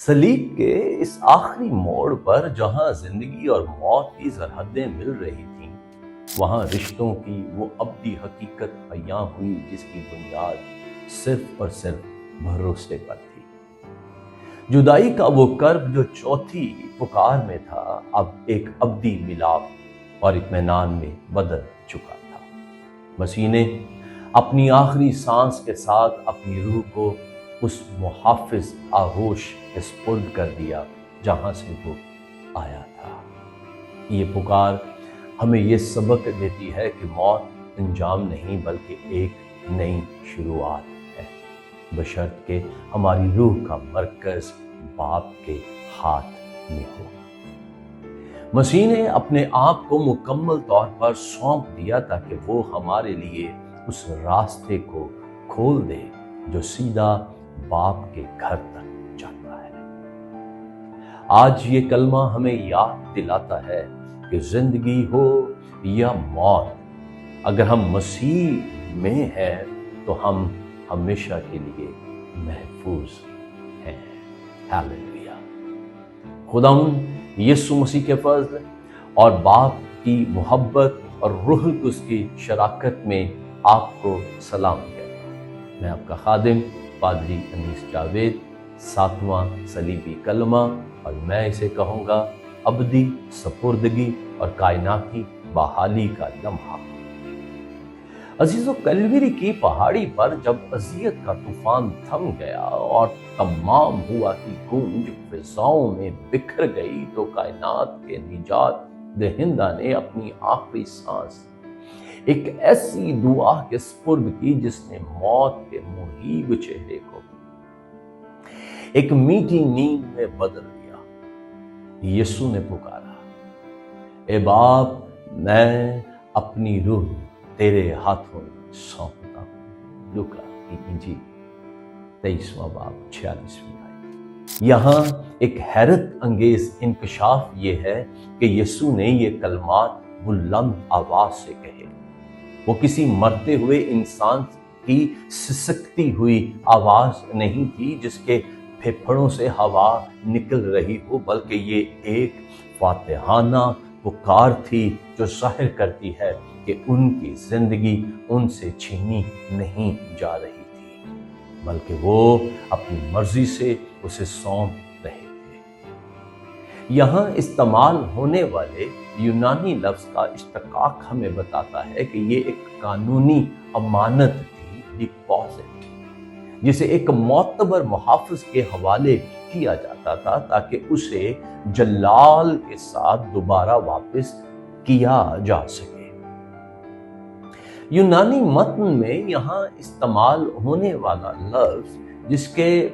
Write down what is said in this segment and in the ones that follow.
سلیب کے اس آخری موڑ پر جہاں زندگی اور موت کی سرحدیں مل رہی تھیں، وہاں رشتوں کی وہ ابدی حقیقت عیاں ہوئی جس کی بنیاد صرف اور صرف بھروسے پر تھی۔ جدائی کا وہ کرب جو چوتھی پکار میں تھا، اب ایک ابدی ملاپ اور اطمینان میں بدل چکا تھا۔ مسیح نے اپنی آخری سانس کے ساتھ اپنی روح کو اس محافظ آغوش کے سپرد کر دیا جہاں سے وہ آیا تھا۔ یہ پکار ہمیں یہ سبق دیتی ہے کہ موت انجام نہیں بلکہ ایک نئی شروعات ہے، بشرط کہ ہماری روح کا مرکز باپ کے ہاتھ میں ہو۔ مسیح نے اپنے آپ کو مکمل طور پر سونپ دیا تاکہ وہ ہمارے لیے اس راستے کو کھول دے جو سیدھا باپ کے گھر تک جاتا ہے۔ آج یہ کلمہ ہمیں یاد دلاتا ہے کہ زندگی ہو یا موت، اگر ہم مسیح میں ہیں تو ہم ہمیشہ کے لیے محفوظ ہیں۔ ہاللیلویا۔ خداوند یسوع مسیح کے فضل اور باپ کی محبت اور روح القدس کی شراکت میں آپ کو سلام کہتا ہوں۔ میں آپ کا خادم پادری انیس جاوید، 7واں صلیبی کلمہ، اور میں اسے کہوں گا ابدی سپردگی اور کائناتی بحالی کا لمحہ۔ عزیزو، کلوری کی پہاڑی پر جب اذیت کا طوفان تھم گیا اور تمام ہوا کی گونج فضاؤں میں بکھر گئی تو کائنات کے نجات دہندہ نے اپنی آخری سانس ایک ایسی دعا کے سپرد کی جس نے موت کے مہیب چہرے کو ایک میٹھی نیند میں بدل دیا۔ یسوع نے پکارا، اے باپ، میں اپنی روح تیرے ہاتھوں میں سونپتا ہوں۔ لوکا کی انجیل 23واں باب 46ویں آیت۔ یہاں ایک حیرت انگیز انکشاف یہ ہے کہ یسوع نے یہ کلمات بلند آواز سے کہے۔ وہ کسی مرتے ہوئے انسان کی سسکتی ہوئی آواز نہیں تھی جس کے پھیپھڑوں سے ہوا نکل رہی ہو، بلکہ یہ ایک فاتحانہ پکار تھی جو ظاہر کرتی ہے کہ ان کی زندگی ان سے چھینی نہیں جا رہی تھی، بلکہ وہ اپنی مرضی سے اسے سونپ رہے تھے۔ یہاں استعمال ہونے والے یونانی لفظ کا اشتقاق ہمیں بتاتا ہے کہ یہ ایک قانونی امانت تھی، ڈپازٹ، جسے ایک معتبر محافظ کے حوالے کیا جاتا تھا تاکہ اسے جلال کے ساتھ دوبارہ واپس کیا جا سکے۔ یونانی متن میں یہاں استعمال ہونے والا لفظ جس کے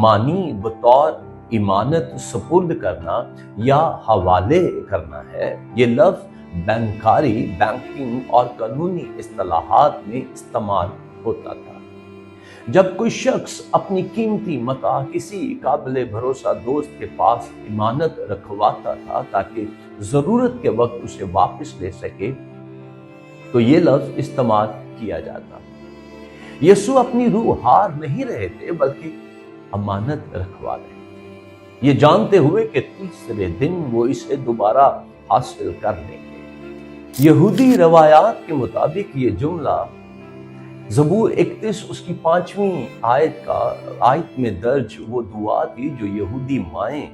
معنی بطور امانت سپرد کرنا یا حوالے کرنا ہے، یہ لفظ بینکاری، بینکنگ اور قانونی اصطلاحات میں استعمال ہوتا تھا۔ جب کوئی شخص اپنی قیمتی متاع کسی قابل بھروسہ دوست کے پاس امانت رکھواتا تھا تاکہ ضرورت کے وقت اسے واپس لے سکے تو یہ لفظ استعمال کیا جاتا۔ یسوع اپنی روح ہار نہیں رہے تھے بلکہ امانت رکھوا رہے تھے، یہ جانتے ہوئے کہ تیسرے دن وہ اسے دوبارہ حاصل کر لیں گے۔ یہودی روایات کے مطابق یہ جملہ زبور 31 اس کی 5ویں آیت میں درج وہ دعا تھی جو یہودی مائیں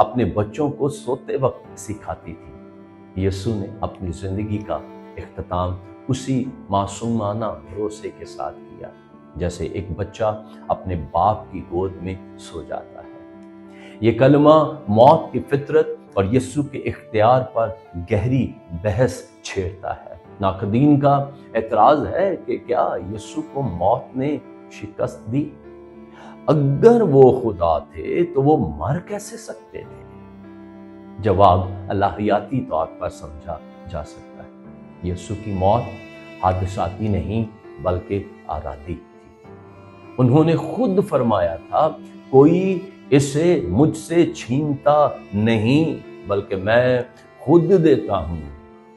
اپنے بچوں کو سوتے وقت سکھاتی تھی۔ یسوع نے اپنی زندگی کا اختتام اسی معصومانہ بھروسے کے ساتھ کیا جیسے ایک بچہ اپنے باپ کی گود میں سو جاتا ہے۔ یہ کلمہ موت کی فطرت اور یسوع کے اختیار پر گہری بحث چھیڑتا ہے۔ ناقدین کا اعتراض ہے کہ کیا یسوع کو موت نے شکست دی؟ اگر وہ خدا تھے تو وہ مر کیسے سکتے تھے؟ جواب الہیاتی طور پر سمجھا جا سکتا ہے۔ یسوع کی موت حادثاتی نہیں بلکہ ارادی تھی۔ انہوں نے خود فرمایا تھا، کوئی اسے مجھ سے چھینتا نہیں بلکہ میں خود دیتا ہوں۔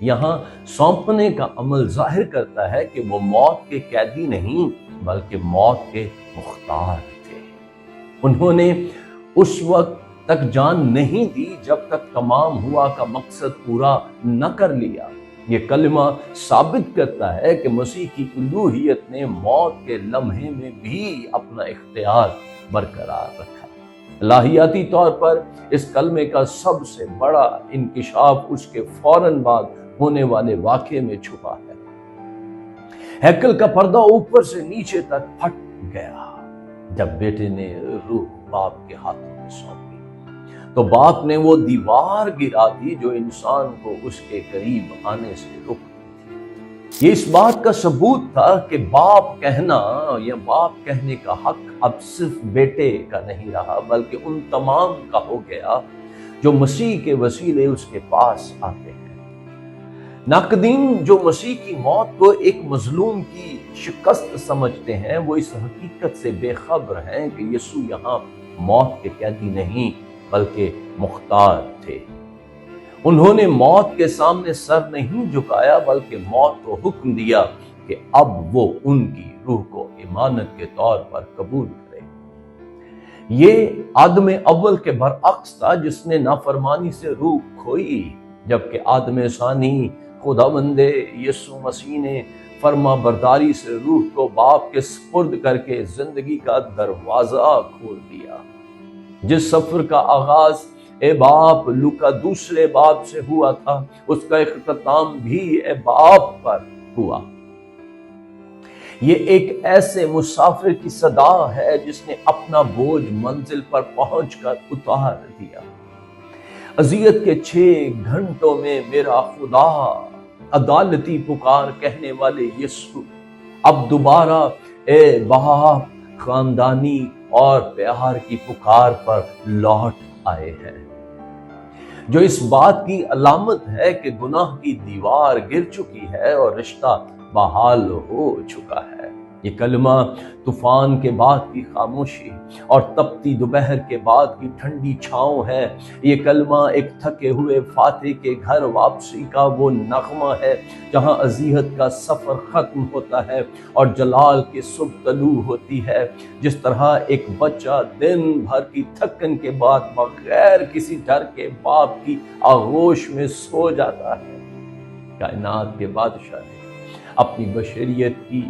یہاں سونپنے کا عمل ظاہر کرتا ہے کہ وہ موت کے قیدی نہیں بلکہ موت کے مختار تھے۔ انہوں نے اس وقت تک جان نہیں دی جب تک تمام ہوا کا مقصد پورا نہ کر لیا۔ یہ کلمہ ثابت کرتا ہے کہ مسیح کی الوہیت نے موت کے لمحے میں بھی اپنا اختیار برقرار رکھا۔ الہیاتی طور پر اس کلمے کا سب سے بڑا انکشاف اس کے فوراً بعد ہونے والے واقعے میں چھپا ہے۔ ہیکل کا پردہ اوپر سے نیچے تک پھٹ گیا جب بیٹے نے روح باپ کے ہاتھوں میں سونپ دی، تو باپ نے وہ دیوار گرا دی جو انسان کو اس کے قریب آنے سے روکتی تھی۔ یہ اس بات کا ثبوت تھا کہ باپ کہنا یا باپ کہنے کا حق اب صرف بیٹے کا نہیں رہا بلکہ ان تمام کا ہو گیا جو مسیح کے وسیلے اس کے پاس آتے ہیں۔ ناقدین جو مسیح کی موت کو ایک مظلوم کی شکست سمجھتے ہیں، وہ اس حقیقت سے بے خبر ہیں کہ یسوع یہاں موت کے قیدی نہیں بلکہ مختار تھے۔ انہوں نے موت کے سامنے سر نہیں جھکایا بلکہ موت کو حکم دیا کہ اب وہ ان کی روح کو امانت کے طور پر قبول کرے۔ یہ آدم اول کے برعکس تھا جس نے نافرمانی سے روح کھوئی، جبکہ آدم ثانی خداوند یسوع مسیح نے فرما برداری سے روح کو باپ کے سپرد کر کے زندگی کا دروازہ کھول دیا۔ جس سفر کا آغاز اے باپ لوکا دوسرے باب سے ہوا تھا، اس کا اختتام بھی اے باپ پر ہوا۔ یہ ایک ایسے مسافر کی صدا ہے جس نے اپنا بوجھ منزل پر پہنچ کر اتار دیا۔ اذیت کے 6 گھنٹوں میں میرا خدا، عدالتی پکار کہنے والے یسوع اب دوبارہ اے باپ خاندانی اور پیار کی پکار پر لوٹ آئے ہیں، جو اس بات کی علامت ہے کہ گناہ کی دیوار گر چکی ہے اور رشتہ بحال ہو چکا ہے۔ یہ کلمہ طوفان کے بعد کی خاموشی اور تپتی دوپہر کے بعد کی ٹھنڈی چھاؤں ہے۔ یہ کلمہ ایک تھکے ہوئے فاتح کے گھر واپسی کا وہ نغمہ ہے جہاں اذیت کا سفر ختم ہوتا ہے اور جلال کی صبح طلوع ہوتی ہے۔ جس طرح ایک بچہ دن بھر کی تھکن کے بعد بغیر کسی ڈر کے باپ کی آغوش میں سو جاتا ہے۔ کائنات کے بادشاہ نے اپنی بشریت کی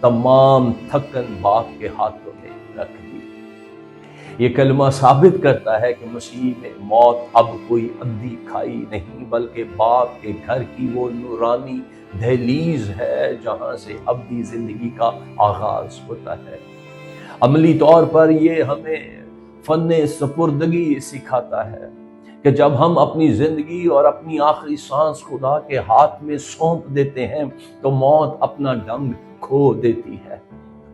تمام تھکن باپ کے ہاتھوں میں رکھ دی۔ یہ کلمہ ثابت کرتا ہے کہ مسیح میں موت اب کوئی ابدی کھائی نہیں بلکہ باپ کے گھر کی وہ نورانی دہلیز ہے جہاں سے ابدی زندگی کا آغاز ہوتا ہے۔ عملی طور پر یہ ہمیں فن سپردگی سکھاتا ہے کہ جب ہم اپنی زندگی اور اپنی آخری سانس خدا کے ہاتھ میں سونپ دیتے ہیں تو موت اپنا ڈنگ کھو دیتی ہے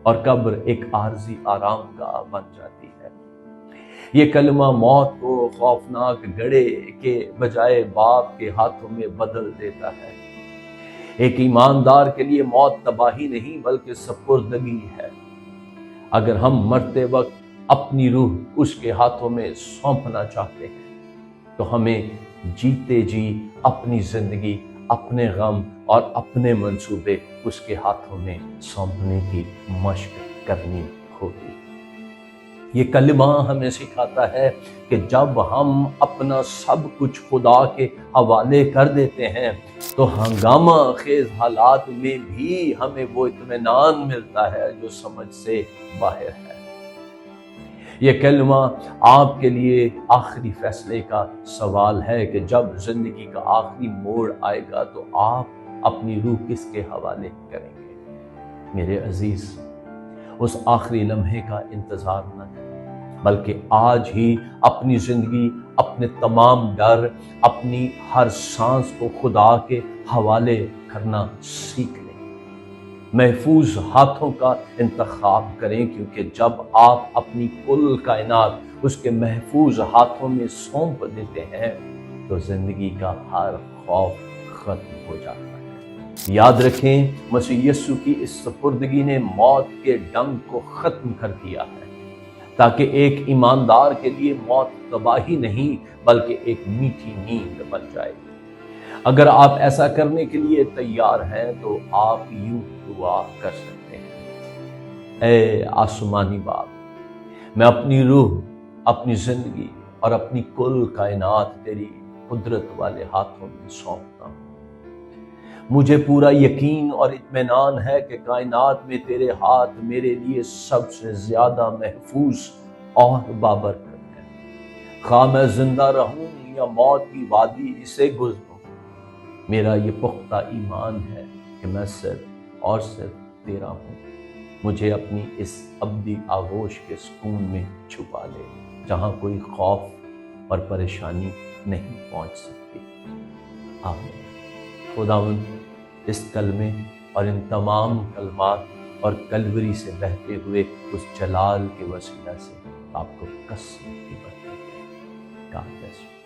اور قبر ایک عارضی آرام گاہ بن جاتی ہے۔ یہ کلمہ موت کو خوفناک گڑھے کے بجائے باپ کے ہاتھوں میں بدل دیتا ہے۔ ایک ایماندار کے لیے موت تباہی نہیں بلکہ سپردگی ہے۔ اگر ہم مرتے وقت اپنی روح اس کے ہاتھوں میں سونپنا چاہتے ہیں تو ہمیں جیتے جی اپنی زندگی، اپنے غم اور اپنے منصوبے اس کے ہاتھوں میں سونپنے کی مشق کرنی ہوگی۔ یہ کلمہ ہمیں سکھاتا ہے کہ جب ہم اپنا سب کچھ خدا کے حوالے کر دیتے ہیں تو ہنگامہ خیز حالات میں بھی ہمیں وہ اطمینان ملتا ہے جو سمجھ سے باہر ہے۔ یہ کلمہ آپ کے لیے آخری فیصلے کا سوال ہے کہ جب زندگی کا آخری موڑ آئے گا تو آپ اپنی روح کس کے حوالے کریں گے؟ میرے عزیز، اس آخری لمحے کا انتظار نہ کریں بلکہ آج ہی اپنی زندگی، اپنے تمام ڈر، اپنی ہر سانس کو خدا کے حوالے کرنا سیکھ لیں۔ محفوظ ہاتھوں کا انتخاب کریں کیونکہ جب آپ اپنی کل کائنات اس کے محفوظ ہاتھوں میں سونپ دیتے ہیں تو زندگی کا ہر خوف ختم ہو جاتا ہے۔ یاد رکھیں، مسیح یسوع کی اس سپردگی نے موت کے ڈنگ کو ختم کر دیا ہے تاکہ ایک ایماندار کے لیے موت تباہی نہیں بلکہ ایک میٹھی نیند بن جائے۔ اگر آپ ایسا کرنے کے لیے تیار ہیں تو آپ یوں دعا کر سکتے ہیں: اے آسمانی باپ، میں اپنی روح اپنی زندگی اور اپنی کل کائنات تیری قدرت والے ہاتھوں میں سونپتا ہوں۔ مجھے پورا یقین اور اطمینان ہے کہ کائنات میں تیرے ہاتھ میرے لیے سب سے زیادہ محفوظ اور بابرکت ہے۔ خواہ میں زندہ رہوں یا موت کی وادی اسے گزروں، میرا یہ پختہ ایمان ہے کہ میں صرف اور صرف تیرا ہوں۔ مجھے اپنی اس ابدی آغوش کے سکون میں چھپا لے جہاں کوئی خوف اور پریشانی نہیں پہنچ سکتی۔ آمین۔ خداوند اس کلمے اور ان تمام کلمات اور کلوری سے بہتے ہوئے اس جلال کے وسیلہ سے آپ کو کثرت کی برکت دے۔ God bless you۔